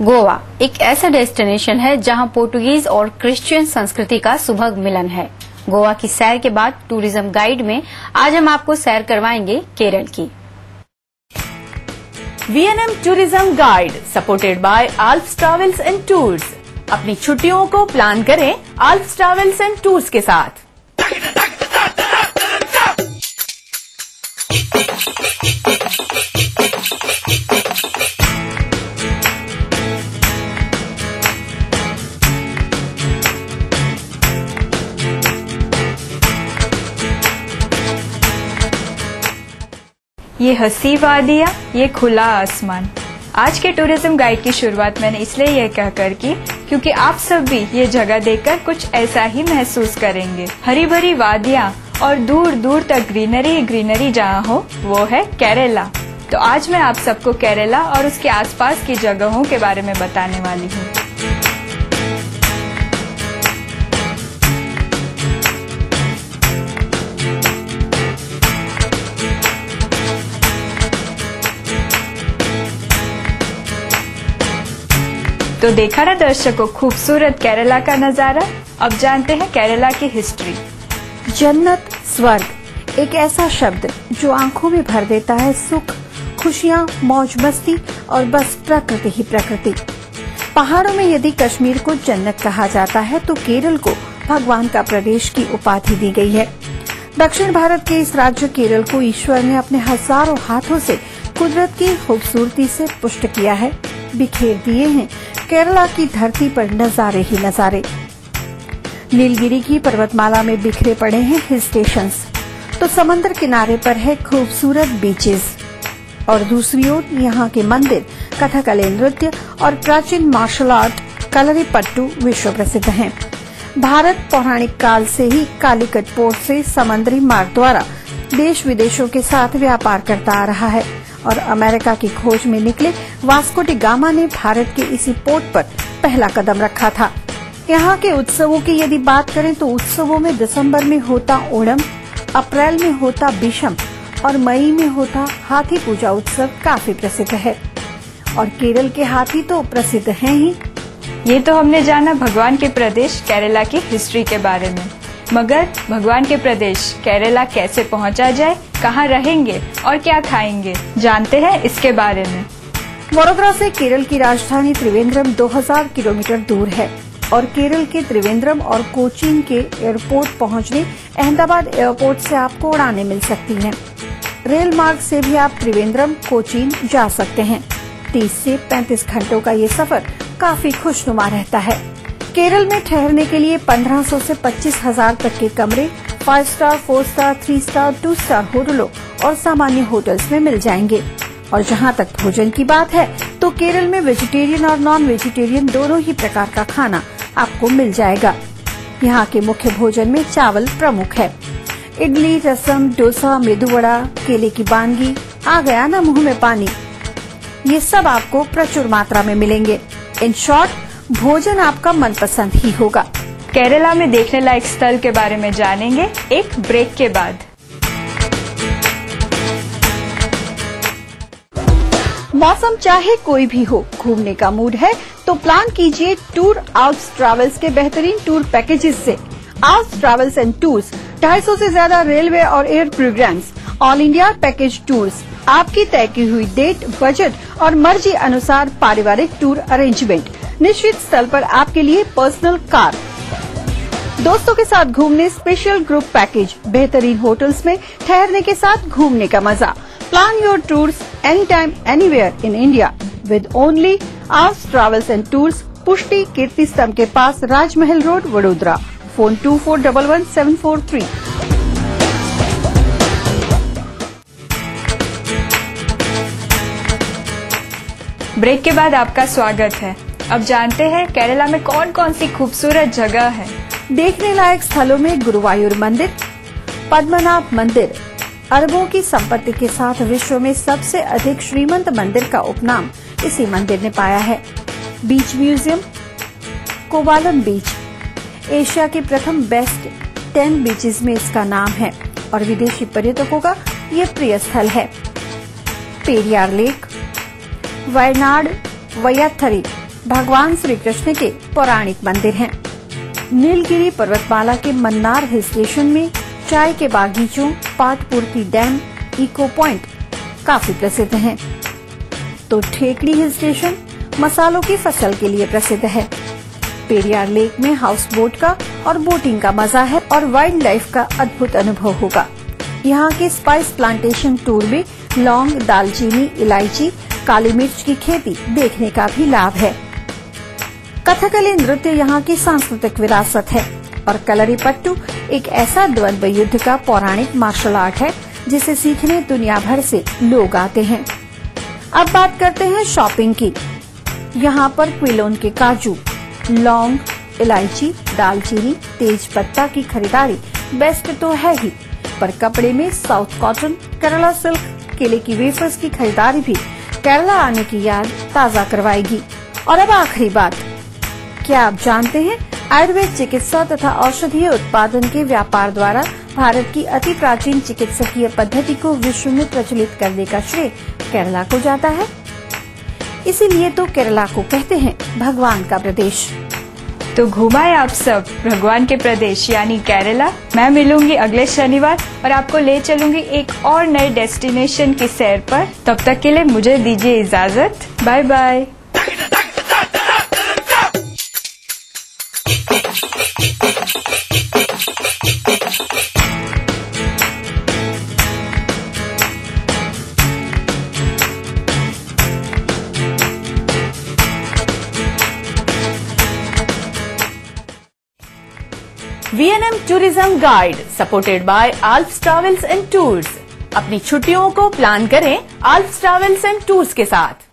गोवा एक ऐसा डेस्टिनेशन है जहां पोर्टुगीज और क्रिश्चियन संस्कृति का सुभग मिलन है। गोवा की सैर के बाद टूरिज्म गाइड में आज हम आपको सैर करवाएंगे केरल की। VNM tourism guide supported by Alps travels and tours. अपनी छुट्टियों को प्लान करें आल्प्स ट्रैवल्स एंड टूर्स के साथ। ये हंसी वादियाँ, ये खुला आसमान। आज के टूरिज्म गाइड की शुरुआत मैंने इसलिए यह कहकर की क्योंकि आप सब भी ये जगह देखकर कुछ ऐसा ही महसूस करेंगे। हरी भरी वादियाँ और दूर दूर तक ग्रीनरी ग्रीनरी जहाँ हो वो है केरला। तो आज मैं आप सबको केरला और उसके आसपास की जगहों के बारे में बताने वाली हूँ। तो देखा ना दर्शकों खूबसूरत केरला का नजारा। अब जानते हैं केरला की हिस्ट्री। जन्नत, स्वर्ग एक ऐसा शब्द जो आंखों में भर देता है सुख, खुशियाँ, मौज मस्ती और बस प्रकृति ही प्रकृति। पहाड़ों में यदि कश्मीर को जन्नत कहा जाता है तो केरल को भगवान का प्रदेश की उपाधि दी गई है। दक्षिण भारत के इस राज्य केरल को ईश्वर ने अपने हजारों हाथों से कुदरत की खूबसूरती से पुष्ट किया है, बिखेर दिए हैं केरला की धरती पर नजारे ही नजारे। नीलगिरी की पर्वतमाला में बिखरे पड़े हैं हिल स्टेशंस, तो समंदर किनारे पर है खूबसूरत बीचेस और दूसरी ओर यहाँ के मंदिर, कथकली नृत्य और प्राचीन मार्शल आर्ट कलरीपट्टू विश्व प्रसिद्ध हैं। भारत पौराणिक काल से ही कालीकट पोर्ट से समुद्री मार्ग द्वारा देश विदेशों के साथ व्यापार करता आ रहा है और अमेरिका की खोज में निकले वास्को डी गामा ने भारत के इसी पोर्ट पर पहला कदम रखा था। यहाँ के उत्सवों की यदि बात करें तो उत्सवों में दिसंबर में होता ओणम, अप्रैल में होता बिशम और मई में होता हाथी पूजा उत्सव काफी प्रसिद्ध है और केरल के हाथी तो प्रसिद्ध हैं ही। ये तो हमने जाना भगवान के प्रदेश केरला की हिस्ट्री के बारे में, मगर भगवान के प्रदेश केरला कैसे पहुंचा जाए, कहाँ रहेंगे और क्या खाएंगे, जानते हैं इसके बारे में। वडोदरा से केरल की राजधानी त्रिवेंद्रम 2000 किलोमीटर दूर है और केरल के त्रिवेंद्रम और कोचीन के एयरपोर्ट पहुंचने अहमदाबाद एयरपोर्ट से आपको उड़ानें मिल सकती हैं। रेल मार्ग से भी आप त्रिवेंद्रम, कोचीन जा सकते हैं। 30 से 35 घंटों का ये सफर काफी खुशनुमा रहता है। केरल में ठहरने के लिए 1500 से 25,000 तक के कमरे 5 स्टार, 4 स्टार, 3 स्टार, 2 स्टार होटलों और सामान्य होटल्स में मिल जाएंगे। और जहां तक भोजन की बात है तो केरल में वेजिटेरियन और नॉन वेजिटेरियन दोनों ही प्रकार का खाना आपको मिल जाएगा। यहाँ के मुख्य भोजन में चावल प्रमुख है। इडली, रसम, डोसा, मेदू वड़ा, केले की बानगी, आ गया ना मुंह में पानी, ये सब आपको प्रचुर मात्रा में मिलेंगे। इन शॉर्ट, भोजन आपका मनपसंद ही होगा। केरला में देखने लायक स्थल के बारे में जानेंगे एक ब्रेक के बाद। मौसम चाहे कोई भी हो, घूमने का मूड है तो प्लान कीजिए टूर आल्प्स ट्रैवल्स के बेहतरीन टूर पैकेजेस से। आल्प्स ट्रैवल्स एंड टूर्स 250 से ज्यादा रेलवे और air programmes, all India package tours, आपकी तय की हुई डेट, बजट और मर्जी अनुसार पारिवारिक टूर अरेंजमेंट, निश्चित स्थल पर आपके लिए पर्सनल कार, दोस्तों के साथ घूमने स्पेशल ग्रुप पैकेज, बेहतरीन होटल्स में ठहरने के साथ घूमने का मजा। Plan your tours any time anywhere in India with only Alps travels and tours, पुष्टि कीर्ति स्तंभ के पास, राजमहल रोड, वडोदरा। फोन 24111743। ब्रेक के बाद आपका स्वागत है। अब जानते हैं केरला में कौन कौन सी खूबसूरत जगह है। देखने लायक स्थलों में गुरुवायूर मंदिर, पद्मनाभ मंदिर, अरबों की संपत्ति के साथ विश्व में सबसे अधिक श्रीमंत मंदिर का उपनाम इसी मंदिर ने पाया है। बीच म्यूजियम, कोवालम बीच एशिया के प्रथम बेस्ट 10 बीचेस में इसका नाम है और विदेशी पर्यटकों का ये प्रिय स्थल है। पेरियार लेक, वायनाड, वैयाथरी भगवान श्री कृष्ण के पौराणिक मंदिर हैं। नीलगिरी पर्वतमाला के मन्नार हिल स्टेशन में चाय के बागीचों, पाटपुरती डैम, इको पॉइंट काफी प्रसिद्ध हैं। तो ठेकड़ी हिल स्टेशन मसालों की फसल के लिए प्रसिद्ध है। पेरियार लेक में हाउस बोट का और बोटिंग का मजा है और वाइल्ड लाइफ का अद्भुत अनुभव होगा। यहाँ के स्पाइस प्लांटेशन टूर में लौंग, दालचीनी, इलायची, काली मिर्च की खेती देखने का भी लाभ है। कथकली नृत्य यहाँ की सांस्कृतिक विरासत है और कलरीपट्टू एक ऐसा द्वंद्व युद्ध का पौराणिक मार्शल आर्ट है जिसे सीखने दुनिया भर से लोग आते हैं। अब बात करते हैं शॉपिंग की। यहाँ पर क्विलोन के काजू, लौंग, इलायची, दालचीनी, तेज पत्ता की खरीदारी बेस्ट तो है ही, पर कपड़े में साउथ कॉटन, केरला सिल्क, केले की वेफर्स की खरीदारी भी केरला आने की याद ताजा करवाएगी। और अब आखिरी बात, क्या आप जानते हैं आयुर्वेद चिकित्सा तथा औषधीय उत्पादन के व्यापार द्वारा भारत की अति प्राचीन चिकित्सकीय पद्धति को विश्व में प्रचलित करने का श्रेय केरला को जाता है। इसीलिए तो केरला को कहते हैं भगवान का प्रदेश। तो घुमाए आप सब भगवान के प्रदेश यानी केरला। मैं मिलूंगी अगले शनिवार और आपको ले चलूंगी एक और नए डेस्टिनेशन की सैर पर। तब तक के लिए मुझे दीजिए इजाजत। Bye bye. VNM tourism guide supported by Alps travels and tours. अपनी छुट्टियों को प्लान करें आल्प्स ट्रैवल्स एंड टूर्स के साथ।